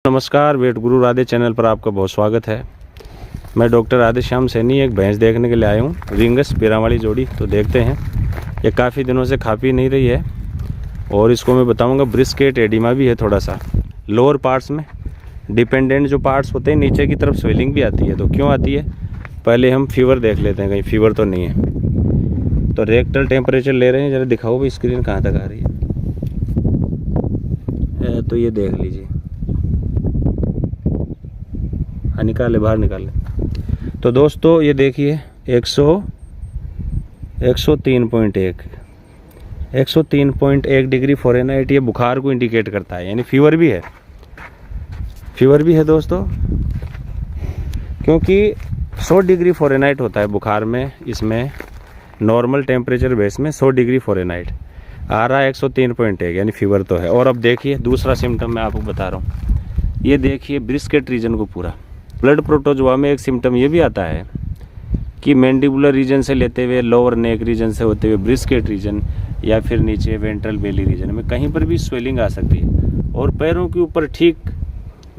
नमस्कार, वेट गुरु राधे चैनल पर आपका बहुत स्वागत है। मैं डॉक्टर राधे श्याम सैनी एक भैंस देखने के लिए आया हूँ, रिंगस पेरा वाली जोड़ी। तो देखते हैं, ये काफ़ी दिनों से खा पी नहीं रही है और इसको मैं बताऊँगा ब्रिस्केट एडिमा भी है थोड़ा सा लोअर पार्ट्स में। डिपेंडेंट जो पार्ट्स होते हैं नीचे की तरफ स्वेलिंग भी आती है। तो क्यों आती है, पहले हम फीवर देख लेते हैं, कहीं फीवर तो नहीं है। तो रेक्टल टेम्परेचर ले रहे हैं, ज़रा दिखाओ भाई स्क्रीन कहाँ तक आ रही है। तो ये देख लीजिए, निकाले बाहर निकाले। तो दोस्तों ये देखिए 103.1 डिग्री फ़ारेनहाइट, ये बुखार को इंडिकेट करता है, यानी फीवर भी है दोस्तों। क्योंकि 100 डिग्री फ़ारेनहाइट होता है बुखार में, इसमें नॉर्मल टेम्परेचर बेस में 100 डिग्री फ़ारेनहाइट आ रहा है 103.1, यानी फीवर तो है। और अब देखिए दूसरा सिम्टम मैं आपको बता रहा हूँ, ये देखिए ब्रिस्केट रीजन को पूरा। ब्लड प्रोटोजोआ में एक सिम्टम ये भी आता है कि मैंडिबुलर रीजन से लेते हुए लोअर नेक रीजन से होते हुए ब्रिस्केट रीजन या फिर नीचे वेंट्रल बेली रीजन में कहीं पर भी स्वेलिंग आ सकती है। और पैरों के ऊपर ठीक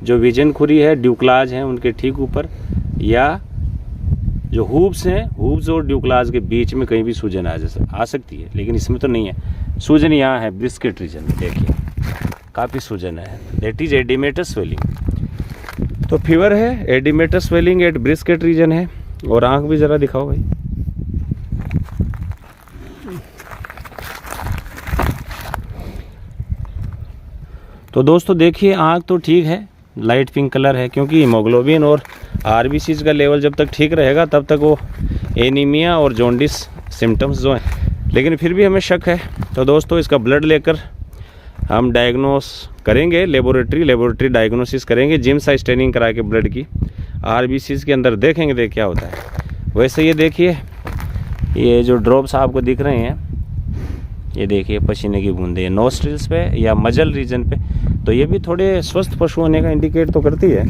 जो विजन खुरी है, ड्यूक्लाज हैं उनके ठीक ऊपर, या जो हूब्स हैं, हूब्स और ड्यूक्लाज के बीच में कहीं भी सूजन आ सकती है। लेकिन इसमें तो नहीं है सूजन, यहाँ है ब्रिस्केट रीजन में। देखिए काफ़ी सूजन है, दैट इज एडिमेटस स्वेलिंग। तो फीवर है, oedematous swelling eight brisket reason है। और आंख भी ज़रा दिखाओ भाई। तो दोस्तों देखिए आंख तो ठीक है, लाइट पिंक कलर है, क्योंकि हीमोग्लोबिन और आरबीसीज का लेवल जब तक ठीक रहेगा तब तक वो एनीमिया और जॉन्डिस सिम्टम्स जो हैं, लेकिन फिर भी हमें शक है। तो दोस्तों इसका ब्लड लेकर हम डायग्नोस करेंगे, लेबोरेटरी डायग्नोसिस करेंगे, जिम सा स्टेनिंग करा के ब्लड की आरबीसीज के अंदर देखेंगे क्या होता है। वैसे ये देखिए, ये जो ड्रॉप्स आपको दिख रहे हैं, ये देखिए पसीने की बूंदें नोस्ट्रिल्स पे या मजल रीजन पे, तो ये भी थोड़े स्वस्थ पशु होने का इंडिकेट तो करती है।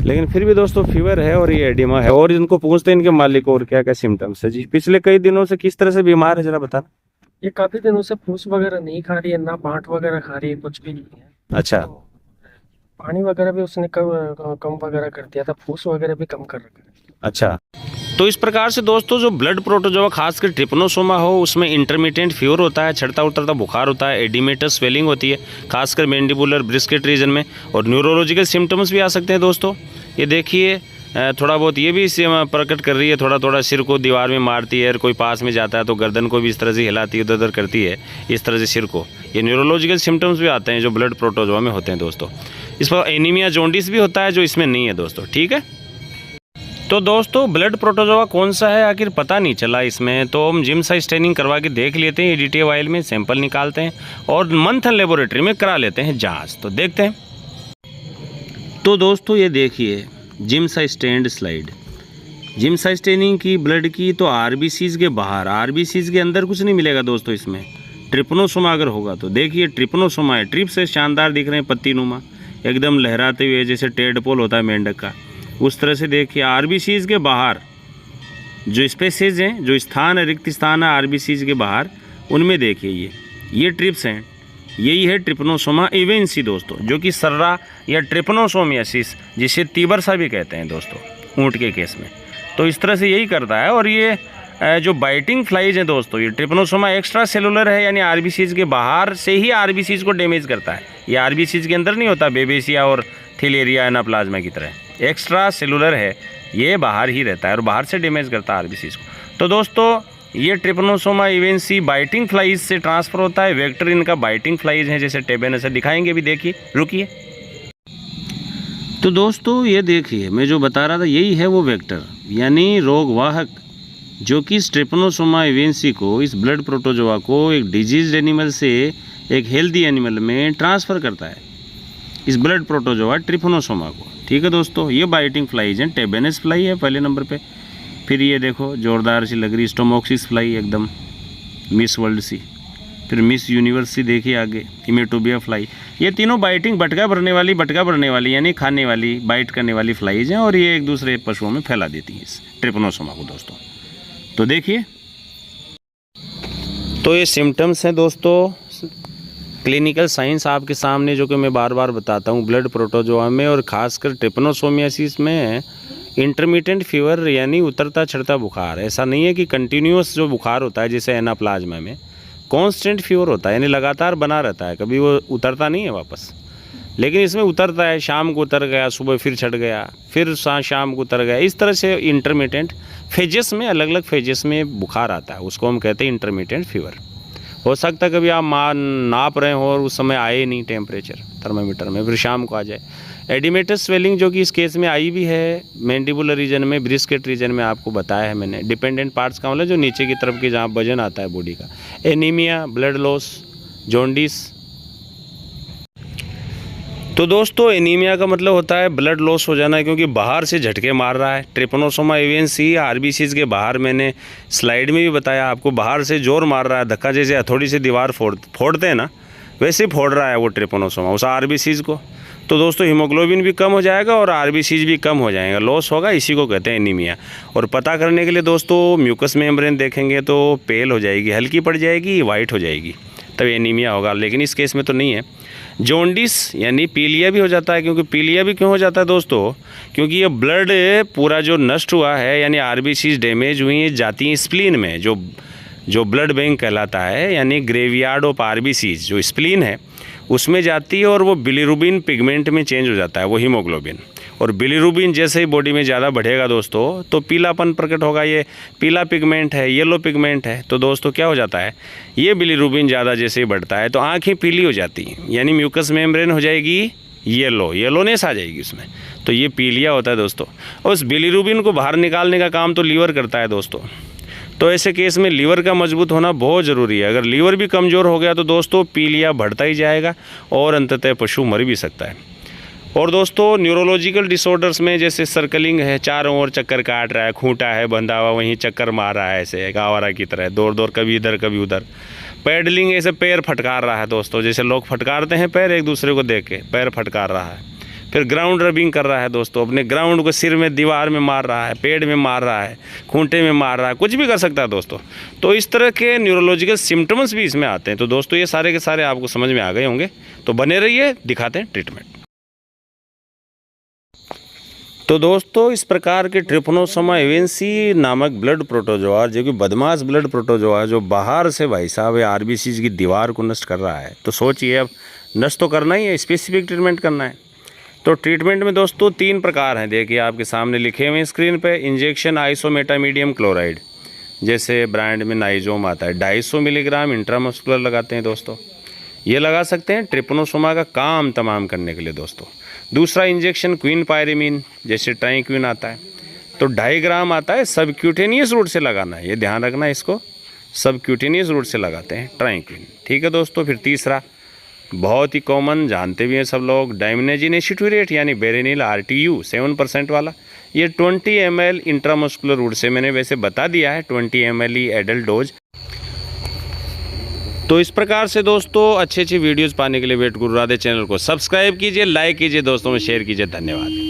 लेकिन फिर भी दोस्तों फीवर है और ये एडिमा है। और इनको पूछते हैं इनके मालिक को और क्या क्या सिम्टम्स है। जी पिछले कई दिनों से किस तरह से बीमार है, जरा बताना। ये काफी दिनों से फूस वगैरह नहीं खा रही है, ना बांट वगैरह खा रही है, कुछ भी नहीं है। अच्छा, तो पानी वगैरह भी उसने कम वगैरह कर दिया था, फूस वगैरह भी कम कर रखा है। अच्छा। तो इस प्रकार से दोस्तों जो ब्लड प्रोटोजोआ खासकर ट्रिपनोसोमा हो, उसमें इंटरमिटेंट फीवर होता है, चढ़ता उतरता बुखार होता है, एडिमेटस स्वेलिंग होती है खासकर मैंडिबुलर ब्रिस्केट रीजन में, और न्यूरोलॉजिकल सिम्टम्स भी आ सकते हैं दोस्तों। ये देखिए थोड़ा बहुत ये भी इससे प्रकट कर रही है, थोड़ा थोड़ा सिर को दीवार में मारती है, और कोई पास में जाता है तो गर्दन को भी इस तरह से हिलाती है, इधर उधर करती है इस तरह से सिर को। ये न्यूरोलॉजिकल सिम्टम्स भी आते हैं जो ब्लड प्रोटोजोआ में होते हैं दोस्तों। इस पर एनीमिया जॉन्डिस भी होता है जो इसमें नहीं है दोस्तों, ठीक है। तो दोस्तों ब्लड प्रोटोजोआ कौन सा है आखिर पता नहीं चला इसमें, तो हम जिम सा स्टेनिंग करवा के देख लेते हैं, EDTA वायल में सैंपल निकालते हैं और मंथन लेबोरेटरी में करा लेते हैं जांच। तो देखते हैं। तो दोस्तों ये देखिए जिम सा स्टैंड स्लाइड, जिम सा स्टेनिंग की ब्लड की, तो आरबीसीज के बाहर, आरबीसीज के अंदर कुछ नहीं मिलेगा दोस्तों। इसमें ट्रिपनोसोमा अगर होगा तो देखिए ट्रिपनोसोमा है, ट्रिप से शानदार दिख रहे हैं, पत्ती नुमा एकदम लहराते हुए, जैसे टेडपोल होता है मेंढक का, उस तरह से देखिए। आरबीसीज के बाहर जो स्पेसेज हैं, जो स्थान है, रिक्त स्थान है आरबीसीज के बाहर, उनमें देखिए ये ट्रिप्स हैं, यही है ट्रिपनोसोमा इवेंसी दोस्तों, जो कि सर्रा या ट्रिपनोसोमियासिस जिसे तीबरसा भी कहते हैं दोस्तों ऊँट के केस में। तो इस तरह से यही करता है। और ये जो बाइटिंग फ्लाइज हैं दोस्तों, ये ट्रिपनोसोमा एक्स्ट्रा सेलुलर है, यानी आरबीसीज के बाहर से ही आरबीसीज को डैमेज करता है। ये आरबीसीज के अंदर नहीं होता, बेबेसिया और थिलेरिया एनाप्लाज्मा की तरह एक्स्ट्रा सेलुलर है, ये बाहर ही रहता है और बाहर से डैमेज करता है आरबीसीज को। तो दोस्तों ये ट्रिपनोसोमा इवेंसी बाइटिंग फ्लाइज से ट्रांसफर होता है। वेक्टर इनका बाइटिंग फ्लाइज है, जैसे टेबेनस है, दिखाएंगे भी, देखिए रुकिए। तो दोस्तों ये देखिए मैं जो बता रहा था, यही है वो वेक्टर, यानी रोगवाहक, जो कि ट्रिपनोसोमा इवेंसी को, इस ब्लड प्रोटोजोआ को एक डिजीज एनिमल से एक हेल्दी एनिमल में ट्रांसफ़र करता है, इस ब्लड प्रोटोजोआ ट्रिपनोसोमा को, ठीक है दोस्तों। ये बाइटिंग फ्लाइज हैं, टेबेनस फ्लाई है पहले नंबर पे, फिर ये देखो जोरदार सी लग रही स्टोमोक्सिस फ्लाई एकदम मिस वर्ल्ड सी, फिर मिस यूनिवर्स सी देखिए आगे, इमेटोबिया फ्लाई। ये तीनों बाइटिंग बटका भरने वाली यानी खाने वाली, बाइट करने वाली फ्लाइज हैं, और ये एक दूसरे पशुओं में फैला देती हैं इस ट्रिपनोसोमा को दोस्तों। तो देखिए, तो ये सिम्टम्स हैं दोस्तों क्लिनिकल साइंस आपके सामने जो कि मैं बार बार बताता हूँ ब्लड प्रोटोजोआ में और ख़ासकर ट्रिपनोसोमियासिस में इंटरमिटेंट फीवर यानी उतरता चढ़ता बुखार। ऐसा नहीं है कि कंटिन्यूस जो बुखार होता है जैसे एनाप्लाज्मा में कांस्टेंट फीवर होता है, यानी लगातार बना रहता है, कभी वो उतरता नहीं है वापस। लेकिन इसमें उतरता है, शाम को उतर गया, सुबह फिर चढ़ गया, फिर शाम को उतर गया। इस तरह से इंटरमिटेंट फेजेस में, अलग अलग फेजेस में बुखार आता है, उसको हम कहते हैं इंटरमिटेंट फीवर। हो सकता है कभी आप नाप रहे हो और उस समय आए नहीं टेम्परेचर थर्मामीटर में, फिर शाम को आ जाए। एडिमेटस स्वेलिंग जो कि इस केस में आई भी है मैंडिबुलर रीजन में, ब्रिस्केट रीजन में, आपको बताया है मैंने। डिपेंडेंट पार्ट्स का मतलब जो नीचे की तरफ की जहाँ वजन आता है बॉडी का। Anaemia, blood loss, jaundice. तो दोस्तों एनीमिया का मतलब होता है ब्लड लॉस हो जाना, क्योंकि बाहर से झटके मार रहा है। ट्रिपनोसोमा एवियंसी आरबीसीज के बाहर, मैंने स्लाइड में भी बताया आपको, बाहर से जोर मार रहा है, धक्का जैसे हथौड़ी से दीवार फोड़ते हैं ना, वैसे ही फोड़ रहा है वो ट्रिपनोसोमा उस आरबीसीज को। तो दोस्तों हीमोग्लोबिन भी कम हो जाएगा और आरबीसीज भी कम हो जाएगा, लॉस होगा, इसी को कहते हैं एनीमिया। और पता करने के लिए दोस्तों म्यूकस मेम्ब्रेन देखेंगे तो पेल हो जाएगी, हल्की पड़ जाएगी, वाइट हो जाएगी, तब एनीमिया होगा। लेकिन इस केस में तो नहीं है। जॉन्डिस यानी पीलिया भी हो जाता है। क्योंकि पीलिया भी क्यों हो जाता है दोस्तों? क्योंकि ये ब्लड पूरा जो नष्ट हुआ है, यानी आरबीसीज डैमेज हुई जाती हैं स्प्लीन में, जो ब्लड बैंक कहलाता है, यानी ग्रेवयार्ड ऑफ आरबीसीज जो स्प्लीन है उसमें जाती है और वो बिलीरुबिन पिगमेंट में चेंज हो जाता है, वो हीमोग्लोबिन। और बिलीरुबिन जैसे ही बॉडी में ज़्यादा बढ़ेगा दोस्तों तो पीलापन प्रकट होगा। ये पीला पिगमेंट है, येलो पिगमेंट है, तो दोस्तों क्या हो जाता है, ये बिलीरुबिन ज़्यादा जैसे ही बढ़ता है तो आँखें पीली हो जाती हैं, यानी म्यूकस मेम्ब्रेन हो जाएगी येलोनेस आ जाएगी उसमें, तो ये पीलिया होता है दोस्तों। और उस बिलीरुबिन को बाहर निकालने का काम तो लीवर करता है दोस्तों। तो ऐसे केस में लीवर का मजबूत होना बहुत ज़रूरी है। अगर लीवर भी कमज़ोर हो गया तो दोस्तों पीलिया बढ़ता ही जाएगा और अंततः पशु मर भी सकता है। और दोस्तों न्यूरोलॉजिकल डिसऑर्डर्स में जैसे सर्कलिंग है, चारों ओर चक्कर काट रहा है, खूंटा है बंधा हुआ, वहीं चक्कर मार रहा है ऐसे आवारा की तरह, दौड़ कभी इधर कभी उधर। पैडलिंग, ऐसे पैर फटकार रहा है दोस्तों, जैसे लोग फटकारते हैं पैर एक दूसरे को देख के, पैर फटकार रहा है। फिर ग्राउंड रबिंग कर रहा है दोस्तों, अपने ग्राउंड को सिर में, दीवार में मार रहा है, पेड़ में मार रहा है, खूंटे में मार रहा है, कुछ भी कर सकता है दोस्तों। तो इस तरह के न्यूरोलॉजिकल सिम्टम्स भी इसमें आते हैं। तो दोस्तों ये सारे के सारे आपको समझ में आ गए होंगे, तो बने रहिए, दिखाते हैं ट्रीटमेंट। तो दोस्तों इस प्रकार के ट्रिपनोसोमा एवियंसी नामक ब्लड प्रोटोजोआ, जो कि बदमाश ब्लड प्रोटोजोआ जो बाहर से भाई साहब आरबीसीज की दीवार को नष्ट कर रहा है, तो सोचिए अब नष्ट तो करना ही है, स्पेसिफिक ट्रीटमेंट करना है। तो ट्रीटमेंट में दोस्तों 3 प्रकार हैं, देखिए आपके सामने लिखे हुए स्क्रीन पे। इंजेक्शन आइसोमेटामीडियम क्लोराइड, जैसे ब्रांड में नाइजोम आता है, 250 मिलीग्राम इंट्रामस्कुलर लगाते हैं दोस्तों, ये लगा सकते हैं ट्रिपनोसोमा का काम तमाम करने के लिए दोस्तों। दूसरा इंजेक्शन क्वीन पायरेमीन, जैसे ट्राइक्विन आता है, तो 2.5 ग्राम आता है, सबक्यूटेनियस रूट से लगाना है, ये ध्यान रखना है, इसको सबक्यूटेनियस रूट से लगाते हैं ट्राइक्विन, ठीक है दोस्तों। फिर तीसरा बहुत ही कॉमन, जानते भी हैं सब लोग, डायमिनेजिन एसिट्यूरेट यानी बेरेनिल RTU 7% वाला, ये 20 ml इंट्रामस्कुलर रूट से, मैंने वैसे बता दिया है 20 ml ही एडल्ट डोज। तो इस प्रकार से दोस्तों अच्छी वीडियोस पाने के लिए वेट गुरु राधे चैनल को सब्सक्राइब कीजिए, लाइक कीजिए, दोस्तों में शेयर कीजिए। धन्यवाद।